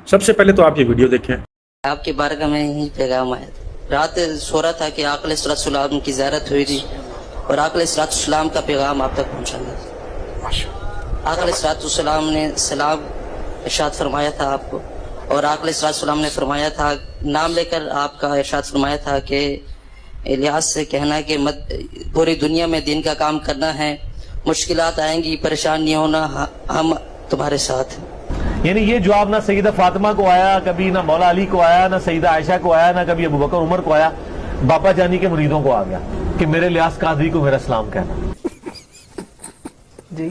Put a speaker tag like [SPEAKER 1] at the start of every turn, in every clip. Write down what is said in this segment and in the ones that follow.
[SPEAKER 1] سب سے پہلے تو آپ یہ ویڈیو دیکھیں.
[SPEAKER 2] آپ کی بارگاہ میں ہی پیغام آیا تھا. رات سو رہا تھا کہ آقا علیہ السلام کی زیارت ہوئی تھی اور آقا علیہ السلام کا پیغام آپ تک پہنچا گیا. آقا علیہ السلام نے سلام ارشاد فرمایا تھا آپ کو, اور آقا علیہ السلام نے فرمایا تھا, نام لے کر آپ کا ارشاد فرمایا تھا کہ الیاس سے کہنا کہ پوری دنیا میں دین کا کام کرنا ہے, مشکلات آئیں گی, پریشان نہیں ہونا, ہم تمہارے ساتھ ہیں.
[SPEAKER 3] یعنی یہ جواب نہ سیدہ فاطمہ کو آیا, کبھی نہ مولا علی کو آیا, نہ سیدہ عائشہ کو آیا, نہ کبھی ابو بکر عمر کو آیا, بابا جانی کے مریدوں کو آ گیا کہ میرے الیاس قادری کو میرا سلام کہنا.
[SPEAKER 4] جی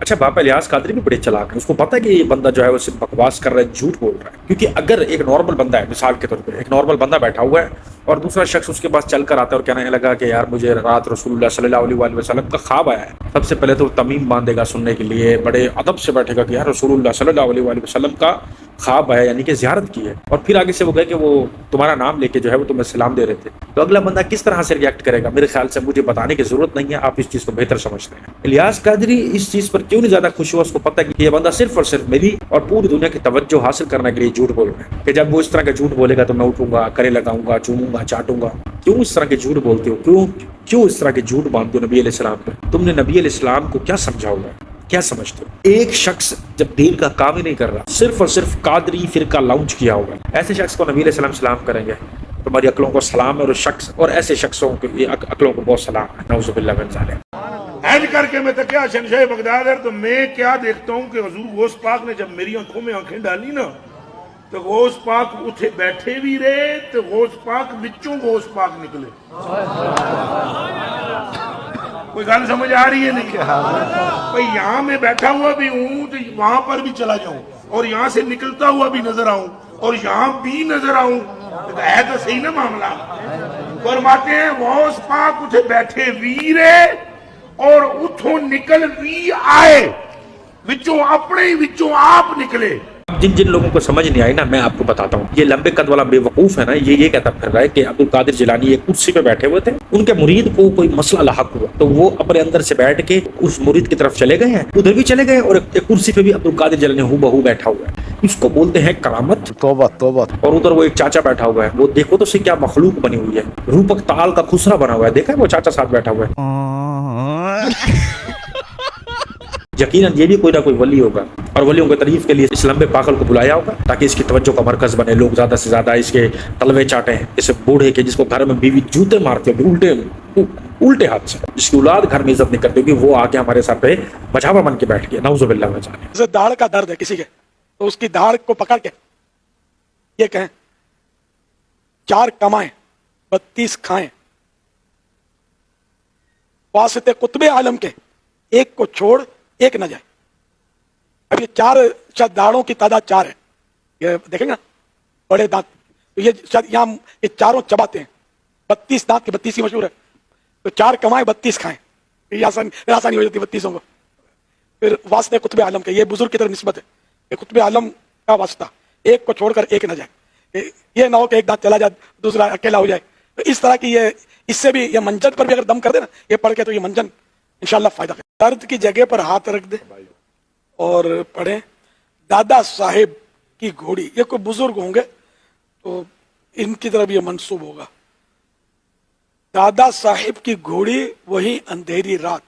[SPEAKER 1] اچھا, باپا الیاس قادری بھی بڑے چلاک ہیں. اس کو پتا ہے کہ یہ بندہ جو ہے وہ صرف بکواس کر رہا ہے, جھوٹ بول رہا ہے. کیونکہ اگر ایک نارمل بندہ ہے, مثال کے طور پہ ایک نارمل بندہ بیٹھا ہوا ہے اور دوسرا شخص اس کے پاس چل کر آتا ہے اور کہنے لگا کہ یار مجھے رات رسول اللہ صلی اللہ علیہ وآلہ وسلم کا خواب آیا ہے, سب سے پہلے تو تمیم باندھے گا سننے کے لیے, بڑے ادب سے بیٹھے گا کہ یار رسول اللہ صلی اللہ علیہ وآلہ وسلم کا خواب آیا, یعنی کہ زیارت کی ہے, اور پھر آگے سے وہ کہے کہ وہ تمہارا نام لے کے جو ہے وہ تمہیں سلام دے رہے تھے, تو اگلا بندہ کس طرح سے ریئیکٹ کرے گا؟ میرے خیال سے مجھے بتانے کی ضرورت نہیں ہے, آپ اس چیز کو بہتر سمجھتے ہیں. الیاس قادری اس چیز پر کیوں نہیں زیادہ خوش ہوا؟ اس کو پتہ ہے کہ یہ بندہ صرف اور صرف میری اور پوری دنیا کی توجہ حاصل کرنے کے لیے جھوٹ بول رہا ہے, کہ جب وہ اس طرح کا جھوٹ بولے گا تو میں اٹھوں گا, کرے لگاؤں گا, چوموں گا, چاٹوں گا. کیوں اس طرح کے جھوٹ بولتے ہو؟ کیوں اس طرح کے جھوٹ باندھتے ہو نبی علیہ السلام پہ؟ تم نے نبی علیہ السلام کو کیا سمجھا ہوا ہے, کیا سمجھتے ہو؟ ایک شخص جب دین کا کام ہی نہیں کر رہا, صرف اور صرف قادری فرقہ لانچ کیا ہوا ہے, ایسے شخص کو نبی علیہ السلام سلام کریں گے؟ تمہاری عقلوں کو سلام ہے, اور شخص اور ایسے شخصوں کی عقلوں کو بہت سلام ہے. نعوذ باللہ من ذالک.
[SPEAKER 5] حج کر کے میں تو کیا شہنشاہ بغداد ہے, تو میں کیا دیکھتا ہوں کہ حضور غوث پاک نے جب میری آنکھوں میں آنکھیں ڈالی نا, تو غوث پاک اتھے بیٹھے بھی رہے, تو غوث پاک بچوں غوث پاک نکلے. کوئی گل سمجھ آ رہی ہے نہیں؟ بھئی یہاں میں بیٹھا ہوا بھی ہوں تو وہاں پر بھی چلا جاؤں, اور یہاں سے نکلتا ہوا بھی نظر آؤں, اور یہاں بھی نظر آؤں, ہے تو صحیح نا معاملہ. فرماتے ہیں غوث پاک اتھے بیٹھے بھی رہے اور اتھوں نکل بھی آئے, وچوں اپنے ہی وچوں آپ نکلے.
[SPEAKER 1] جن لوگوں کو سمجھ نہیں آئی نا, میں آپ کو بتاتا ہوں. یہ لمبے قد والا بے وقوف ہے نا, یہ کہتا پھر رہا ہے کہ عبد القادر جیلانی ایک کرسی پہ بیٹھے ہوئے تھے, ان کے مرید کو کوئی مسئلہ لاحق ہوا تو وہ اپنے اندر سے بیٹھ کے اس مرید کی طرف چلے گئے ہیں, ادھر بھی چلے گئے, اور ایک کرسی پہ بھی عبد القادر جیلانی ہو بہو بیٹھا ہوا ہے. اس کو بولتے ہیں کرامت.
[SPEAKER 4] توبہ توبہ.
[SPEAKER 1] اور ادھر وہ ایک چاچا بیٹھا ہوا ہے, وہ دیکھو تو سے کیا مخلوق بنی ہوئی ہے, روپک تال کا خسرا بنا ہوا ہے, دیکھا ہے وہ چاچا ساتھ بیٹھا ہوا ہے. یقیناً یہ بھی کوئی نہ کوئی ولی ہوگا, اور ولیوں کے تعریف کے لیے اس لمبے پاگل کو بلایا ہوگا تاکہ اس کی توجہ کا مرکز بنے, لوگ زیادہ سے زیادہ اس کے تلوے چاٹیں. اس بوڑھے کے جس کو گھر میں بیوی جوتے مارتے ہو الٹے ہاتھ سے, جس کی اولاد گھر میں عزت نہیں کرتی ہوگی, وہ آ کے ہمارے ساتھ پہ بچاوا بن کے بیٹھ گیا. نعوذ باللہ من ذالک.
[SPEAKER 6] جیسے داڑھ کا درد ہے کسی کے, تو اس کی داڑھ کو پکڑ کے یہ کہیں 4 کمائیں 32 کھائیں, واسطے قطب عالم کے ایک کو چھوڑ ایک نہ جائے. اب یہ 4 داڑھوں کی تعداد 4 ہے, یہ دیکھیں گے نا بڑے دانت, تو یہ یہاں یہ چاروں چباتے ہیں. 32 دانت کی 32 ہی مشہور ہے, تو 4 کمائیں 32 کھائیں, یہ آسانی ہو جاتی 32 کو. پھر واسطے قطب عالم کے, یہ بزرگ کی طرف نسبت ہے, یہ قطب عالم کا واسطہ, ایک کو چھوڑ کر ایک نہ جائے. یہ نہ ہو کہ ایک دانت چلا جائے دوسرا اکیلا ہو جائے. تو اس طرح کی یہ, اس سے بھی یہ منجن پر بھی اگر دم کر دے نا یہ پڑھ کے, تو یہ منجن انشاءاللہ فائدہ ہے. درد کی جگہ پر ہاتھ رکھ دے اور پڑھیں دادا صاحب کی گھوڑی. یہ کوئی بزرگ ہوں گے تو ان کی طرف یہ منسوب ہوگا. دادا صاحب کی گھوڑی وہی اندھیری رات,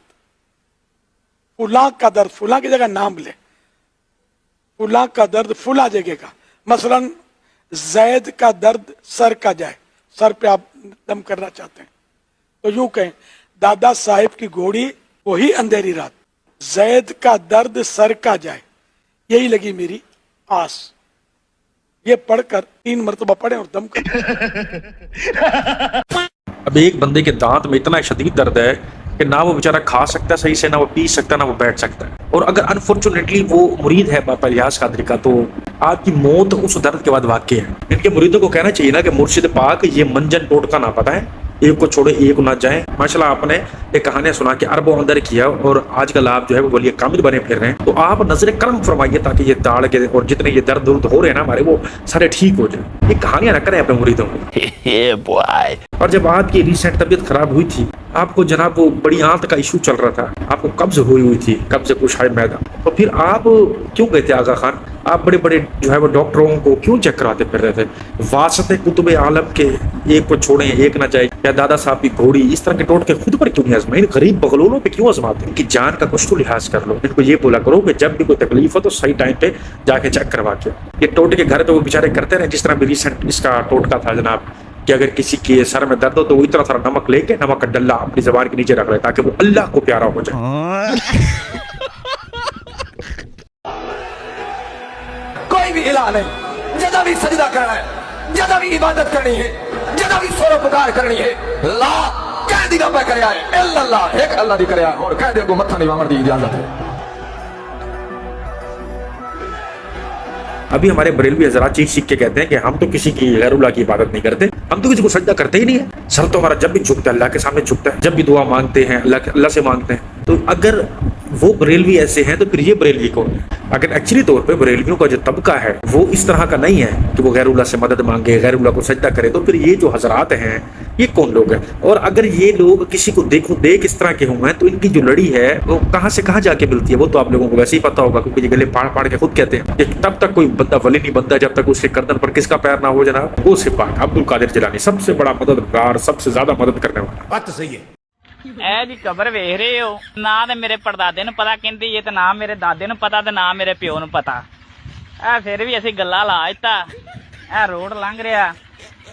[SPEAKER 6] فلاں کا درد, فلاں کی جگہ نام لے, فلاں کا درد فلاں جگہ کا. مثلا زید کا درد سر کا جائے, سر پہ آپ دم کرنا چاہتے ہیں تو یوں کہیں دادا صاحب کی گھوڑی وہی اندھیری رات, زید کا درد سر کا جائے, یہی لگی میری آس. یہ پڑھ کر 3 مرتبہ پڑھیں اور دم کریں.
[SPEAKER 1] اب ایک بندے کے دانت میں اتنا شدید درد ہے کہ نہ وہ بیچارہ کھا سکتا ہے صحیح سے, نہ وہ پی سکتا ہے, نہ وہ بیٹھ سکتا ہے. اور اگر انفارچونیٹلی وہ مرید ہے باپا الیاس قادری کا, تو آپ کی موت اس درد کے بعد واقع ہے. ان کے مریدوں کو کہنا چاہیے نا کہ مرشد پاک یہ منجن ٹوٹکا نہ پتہ ہے, ایک کو چھوڑے ایک کو نہ جائیں. ماشاءاللہ آپ نے ایک کہانیاں سنا کے اربوں اندر کیا, اور آج کل آپ جو ہے وہ ولی کامل بنے پھر رہے ہیں. تو آپ نظر کرم فرمائیے تاکہ یہ داڑھ کے اور جتنے یہ درد ہو رہے ہیں نا ہمارے, وہ سارے ٹھیک ہو جائیں. یہ کہانیاں نہ کریں اپنے مریدوں کو. اور جب آپ کی ریسنٹ طبیعت خراب ہوئی تھی آپ کو جناب وہ بڑی آنت کا ایشو چل رہا تھا, آپ کو قبض ہوئی تھی, قبض کشائی معدہ, تو پھر آپ کیوں گئے تھے آغا خان؟ آپ بڑے بڑے جو ہے وہ ڈاکٹروں کو کیوں چیک کراتے پھر رہے تھے؟ واسطے کتب عالم کے ایک کو چھوڑیں ایک نہ جائے, یا دادا صاحب کی گھوڑی, اس طرح کے ٹوٹکے خود پر کیوں نہیں آزمائیں؟ غریب بغلولوں پہ کیوں آزماتے ہیں؟ ان کی جان کا کچھ تو لحاظ کر لو. ان کو یہ بولا کرو کہ جب بھی کوئی تکلیف ہو تو صحیح ٹائم پہ جا کے چیک کروا کے. یہ ٹوٹکے گھر پہ وہ بیچارے کرتے رہے, جس طرح بھی ریسنٹ اس کا ٹوٹکا تھا جناب کہ اگر کسی کے سر میں درد ہو تو وہ اتنا سارا نمک لے کے نمک کا ڈلہ اپنی زبان کے نیچے رکھ لے تاکہ وہ اللہ کو پیارا ہو جائے.
[SPEAKER 7] کوئی بھی الہ نہیں, جدا بھی سجدہ کرنا ہے, جدا بھی عبادت کرنی ہے, جدا بھی سور و پکار کرنی ہے, لا کہہ دی گا پہ کرے آئے اللہ ایک اللہ دی کرے آئے, اور کہہ دے کو متھا نہیں مامر دی اجازت ہے.
[SPEAKER 1] ابھی ہمارے بریلوی حضرات چیخ چیخ کے کہتے ہیں کہ ہم تو کسی کی غیر اللہ کی عبادت نہیں کرتے, ہم تو کسی کو سجدہ کرتے ہی نہیں ہے. سر تو ہمارا جب بھی جھکتا ہے اللہ کے سامنے جھکتا ہے, جب بھی دعا مانگتے ہیں اللہ سے مانگتے ہیں. تو اگر وہ بریلوی ایسے ہیں تو پھر یہ بریلوی کون ہے؟ اگر ایکچولی طور پہ بریلویوں کا جو طبقہ ہے وہ اس طرح کا نہیں ہے کہ وہ غیر اللہ سے مدد مانگے, غیر اللہ کو سجدہ کرے, تو پھر یہ جو حضرات ہیں یہ کون لوگ ہیں؟ اور اگر یہ لوگ کسی کو دیکھ اس طرح کے ہوں ہیں تو ان کی جو لڑی ہے وہ کہاں سے کہاں جا کے ملتی ہے وہ تو آپ لوگوں کو ویسے ہی پتا ہوگا, کیونکہ یہ گلے پاڑ کے خود کہتے ہیں کہ تب تک کوئی بندہ ولی نہیں بنتا جب تک اس کے گردن پر کس کا پیر نہ ہو جناب, وہ سے پاک عبد القادر جیلانی, سب سے بڑا مددگار, سب سے زیادہ مدد کرنے والا.
[SPEAKER 8] بات تو صحیح ہے.
[SPEAKER 9] ਇਹ ਜੀ ਕਬਰ ਵੇਖ ਰਹੇ ਹੋ, ਨਾ ਤੇ ਮੇਰੇ ਪੜਦਾਦੇ ਨੂੰ ਪਤਾ ਕਹਿੰਦੀ ਇਹ, ਤੇ ਨਾ ਮੇਰੇ ਦਾਦੇ ਨੂੰ ਪਤਾ, ਤੇ ਨਾ ਮੇਰੇ ਪਿਓ ਨੂੰ ਪਤਾ. ਇਹ ਫਿਰ ਵੀ ਅਸੀਂ ਗੱਲਾਂ ਲਾ ਦਿੱਤਾ. ਇਹ ਰੋਡ ਲੰਘ ਰਿਹਾ,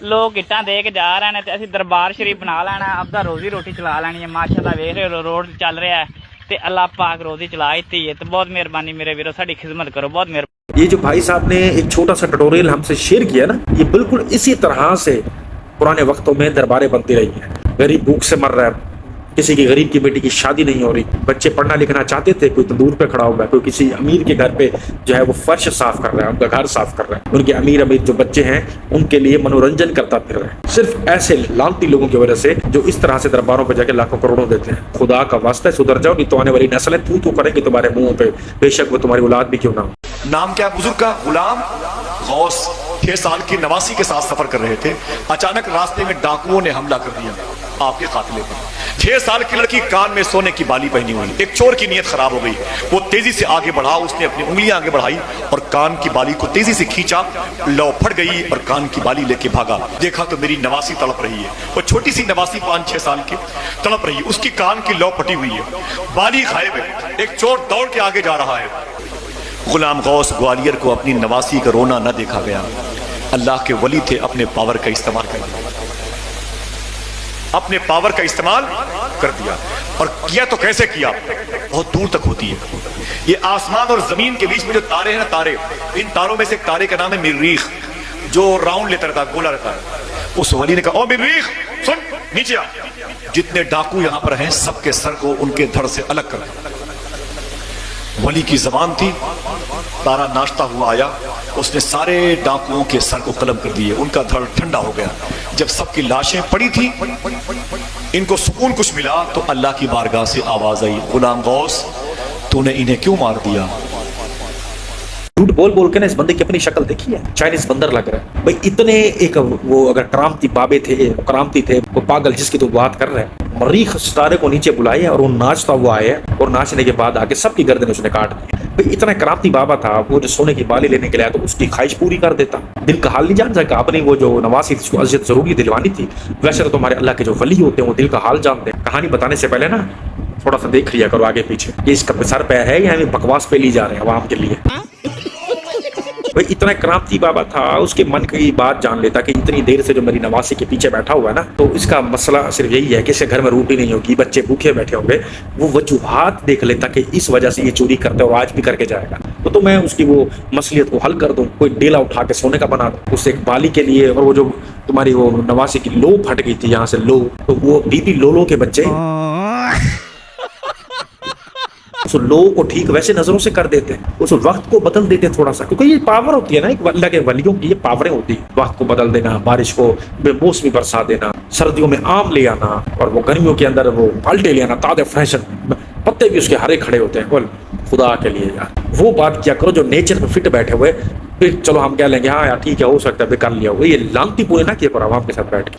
[SPEAKER 9] ਲੋਕ ਇੱਟਾਂ ਦੇ ਕੇ ਜਾ ਰਹੇ ਨੇ, ਤੇ ਅਸੀਂ ਦਰਬਾਰ ਸ਼ਰੀਫ ਬਣਾ ਲੈਣਾ, ਆਪਦਾ ਰੋਜ਼ੀ ਰੋਟੀ ਚਲਾ ਲੈਣੀ ਹੈ. ਮਾਸ਼ਾਅੱਲਾ ਵੇਖ ਰਹੇ ਹੋ ਰੋਡ ਚੱਲ ਰਿਹਾ ਹੈ, ਤੇ ਅੱਲਾਹ ਪਾਕ ਰੋਜ਼ੀ ਚਲਾ ਦਿੱਤੀ ਹੈ. ਤੇ ਬਹੁਤ ਮਿਹਰਬਾਨੀ ਮੇਰੇ ਵੀਰੋ, ਸਾਡੀ ਖਿਦਮਤ کرو, ਬਹੁਤ ਮਿਹਰਬਾਨੀ.
[SPEAKER 1] یہ جو بھائی صاحب نے ایک چھوٹا سا ٹیٹوریل ہم سے شیئر کیا نا, یہ بالکل اسی طرح سے پرانے وقتوں میں درباریں بنتی رہی ہیں. غریب بھوک سے مر رہا ہے, کسی کی غریب کی بیٹی کی شادی نہیں ہو رہی, بچے پڑھنا لکھنا چاہتے تھے, کوئی تندور پہ کھڑا ہوا ہے, کوئی کسی امیر کے گھر پہ جو ہے وہ فرش صاف کر رہا ہے, ان کا گھر صاف کر رہا ہے, ان کے امیر جو بچے ہیں ان کے لیے منورنجن کرتا پھر رہا ہے, صرف ایسے لانتی لوگوں کی وجہ سے جو اس طرح سے درباروں پہ جا کے لاکھوں کروڑوں دیتے ہیں. خدا کا واسطہ ہے سدھر جاؤ, نہیں تو آنے والی نسلیں تو کریں گے تمہارے منہوں پہ, بے شک وہ تمہاری اولاد بھی کیوں نہ ہو.
[SPEAKER 10] نام کیا بزرگ کا؟ غلام غوث. 6 سال کی نواسی کے ساتھ سفر کر رہے تھے, اچانک راستے میں ڈاکوؤں نے حملہ کر دیا آپ کے قافلے پر. 6 سال کی لڑکی کان میں سونے کی بالی پہنی ہوئی, ایک چور کی نیت خراب ہو گئی, وہ تیزی سے آگے بڑھا, اس نے اپنی انگلیاں آگے بڑھائی اور کان کی بالی کو تیزی سے کھینچا, لو پھٹ گئی اور کان کی بالی لے کے بھاگا. دیکھا تو میری نواسی تڑپ رہی ہے, وہ چھوٹی سی نواسی 5-6 سال کی تڑپ رہی ہے, اس کی کان کی لو پھٹی ہوئی ہے, بالی غائب ہے, ایک چور دوڑ کے آگے جا رہا ہے. غلام غوث گوالیئر کو اپنی نواسی کا رونا نہ دیکھا گیا. اللہ کے ولی تھے, اپنے پاور کا استعمال کر دیا, اپنے پاور کا استعمال کر دیا. اور کیا تو کیسے کیا؟ بہت دور تک ہوتی ہے. یہ آسمان اور زمین کے بیچ میں جو تارے ہیں نا, تارے, ان تاروں میں سے ایک تارے کا نام ہے مریخ, جو راؤنڈ لیتا رہتا ہے, گولا رہتا ہے. اس ولی نے کہا, او مریخ سن, نیچے آ, جتنے ڈاکو یہاں پر ہیں سب کے سر کو ان کے دھڑ سے الگ کر. ولی کی زبان تھی, تارا ناشتہ ہوا آیا, اس نے سارے ڈاکوؤں کے سر کو قلم کر دیے, ان کا دھڑ ٹھنڈا ہو گیا. جب سب کی لاشیں پڑی تھی, ان کو سکون کچھ ملا, تو اللہ کی بارگاہ سے آواز آئی, غلام غوث تو نے انہیں کیوں مار دیا؟
[SPEAKER 1] جھوٹ بول بول کے نا اس بندے کی اپنی شکل دیکھی ہے, چائنیز بندر لگ رہا ہے بھائی. اتنے ایک وہ اگر کرامتی بابے تھے, کرامتی تھے, وہ پاگل جس کی تو بات کر رہے ہیں, مریخ ستارے کو نیچے بلائے اور وہ ناچتا ہوا آیا, اور ناچنے کے بعد آگے سب کی گردن اس نے کاٹ دی. بھائی اتنا کرامتی بابا تھا, وہ جو سونے کی بالی لینے کے لیے تو اس کی خواہش پوری کر دیتا. دل کا حال نہیں جان سکا اپنی, وہ جو نواسی جس کو اذیت ضروری دلوانی تھی. ویسے تو تمہارے اللہ کے جو ولی ہوتے ہیں وہ دل کا حال جانتے ہیں. کہانی بتانے سے پہلے نا تھوڑا سا دیکھ لیا کرو آگے پیچھے, یہ اس کا سر پہ ہے یا ہمیں بکواس پہ لی جا رہے ہیں عوام کے لیے. بھائی اتنا کرامتی بابا تھا, اس کے من کی بات جان لیتا کہ اتنی دیر سے جو میری نواسی کے پیچھے بیٹھا ہوا ہے نا, تو اس کا مسئلہ صرف یہی ہے کہ اس کے گھر میں روٹی نہیں ہوگی, بچے بھوکے بیٹھے ہوں گے. وہ وجوہات دیکھ لیتا کہ اس وجہ سے یہ چوری کرتے اور آج بھی کر کے جائے گا, تو میں اس کی وہ مصلیت کو حل کر دوں, کوئی ڈیلا اٹھا کے سونے کا بنا دوں اس ایک بالی کے لیے. اور وہ جو تمہاری وہ نواسی کی لو پھٹ گئی تھی یہاں سے لو, تو وہ بی پی لولو کے بچے اس لو کو ٹھیک ویسے نظروں سے کر دیتے ہیں, اس وقت کو بدل دیتے تھوڑا سا, کیونکہ یہ پاور ہوتی ہے نا اللہ کے ولیوں کی, یہ پاوریں ہوتی ہیں. وقت کو بدل دینا, بارش کو بے موسمی برسا دینا, سردیوں میں آم لے آنا, اور وہ گرمیوں کے اندر وہ پالٹے لے آنا, تازہ فریشن پتے بھی اس کے ہرے کھڑے ہوتے ہیں. بول خدا کے لیے یار وہ بات کیا کرو جو نیچر میں فٹ بیٹھے ہوئے, پھر چلو ہم کہہ لیں گے ہاں یار ٹھیک ہے ہو سکتا ہے کر لیا ہو. یہ لانتی پورے نہ کیا کرو عوام کے ساتھ بیٹھ کے.